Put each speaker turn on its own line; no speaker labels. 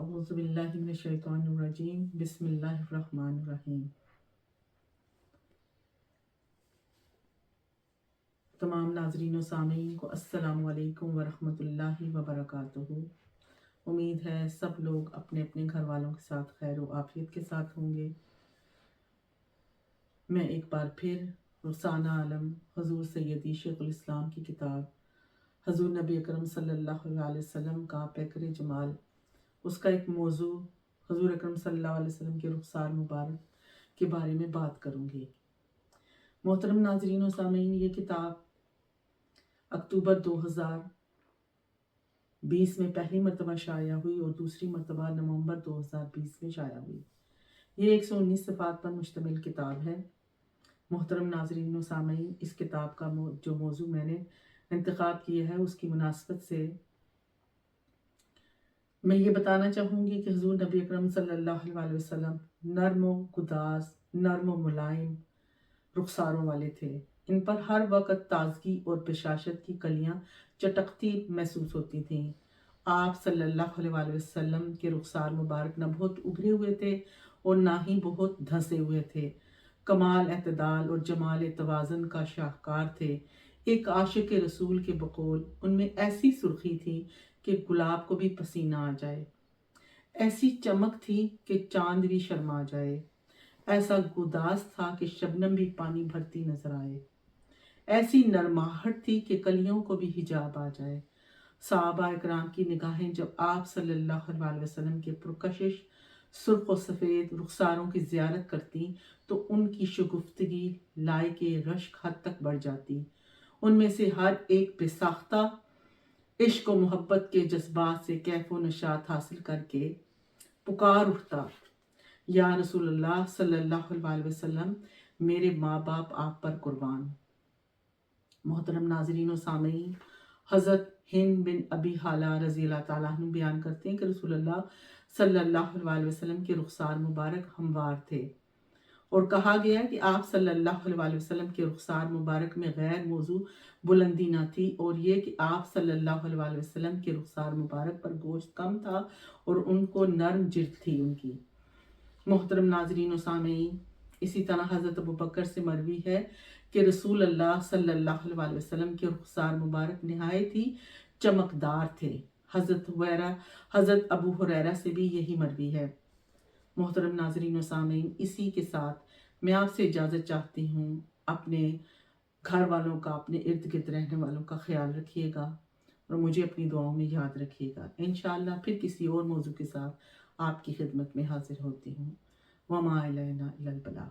اعوذ باللہ من الشیطان الرجیم بسم اللہ الرحمن الرحیم۔ تمام ناظرین و سامعین کو السلام علیکم ورحمۃ اللہ وبرکاتہ۔ امید ہے سب لوگ اپنے اپنے گھر والوں کے ساتھ خیر و عافیت کے ساتھ ہوں گے۔ میں ایک بار پھر رخسانہ عالم حضور سیدی شیخ الاسلام کی کتاب حضور نبی اکرم صلی اللہ علیہ وسلم کا پیکر جمال، اس کا ایک موضوع حضور اکرم صلی اللہ علیہ وسلم کے رخسار مبارک کے بارے میں بات کروں گی۔ محترم ناظرین و سامعین، یہ کتاب اکتوبر 2020 میں پہلی مرتبہ شائع ہوئی اور دوسری مرتبہ نومبر 2020 میں شائع ہوئی۔ یہ 119 صفحات پر مشتمل کتاب ہے۔ محترم ناظرین و سامعین، اس کتاب کا جو موضوع میں نے انتخاب کیا ہے، اس کی مناسبت سے میں یہ بتانا چاہوں گی کہ حضور نبی اکرم صلی اللہ علیہ وسلم نرم و گداز، نرم و ملائم رخساروں والے تھے۔ ان پر ہر وقت تازگی اور بشاشت کی کلیاں چٹکتی محسوس ہوتی تھیں۔ آپ صلی اللہ علیہ وسلم کے رخسار مبارک نہ بہت ابھرے ہوئے تھے اور نہ ہی بہت دھنسے ہوئے تھے، کمال اعتدال اور جمال توازن کا شاہکار تھے۔ ایک عاشق رسول کے بقول ان میں ایسی سرخی تھی کہ گلاب کو بھی پسینہ آ جائے، ایسی چمک تھی کہ چاند بھی شرما جائے، ایسا گداز تھا کہ شبنم بھی پانی بھرتی نظر آئے، ایسی نرماہٹ تھی کہ کلیوں کو بھی حجاب آ جائے۔ صحابہ اکرام کی نگاہیں جب آپ صلی اللہ علیہ وسلم کے پرکشش سرخ و سفید رخساروں کی زیارت کرتی تو ان کی شگفتگی لائق رشک حد تک بڑھ جاتی۔ ان میں سے ہر ایک بے ساختہ عشق و محبت کے جذبات سے کیف و نشاط حاصل کر کے پکار اٹھتا، یا رسول اللہ صلی اللہ علیہ وسلم، میرے ماں باپ آپ پر قربان۔ محترم ناظرین و سامعین، حضرت ہند بن ابی حالہ رضی اللہ تعالیٰ عنہ بیان کرتے ہیں کہ رسول اللہ صلی اللہ علیہ وسلم کے رخسار مبارک ہموار تھے، اور کہا گیا کہ آپ صلی اللہ علیہ وسلم کے رخسار مبارک میں غیر موضوع بلندی نہ تھی، اور یہ کہ آپ صلی اللہ علیہ وسلم کے رخسار مبارک پر گوشت کم تھا اور ان کو نرم جلد تھی ان کی۔ محترم ناظرین و سامعین، اسی طرح حضرت ابوبکر سے مروی ہے کہ رسول اللہ صلی اللہ علیہ وسلم کے رخسار مبارک نہایت ہی چمکدار تھے۔ حضرت ابو ہریرہ سے بھی یہی مروی ہے۔ محترم ناظرین و سامعین، اسی کے ساتھ میں آپ سے اجازت چاہتی ہوں۔ اپنے گھر والوں کا، اپنے ارد گرد رہنے والوں کا خیال رکھیے گا اور مجھے اپنی دعاؤں میں یاد رکھیے گا۔ انشاءاللہ پھر کسی اور موضوع کے ساتھ آپ کی خدمت میں حاضر ہوتی ہوں۔ وما علینا الا البلاغ۔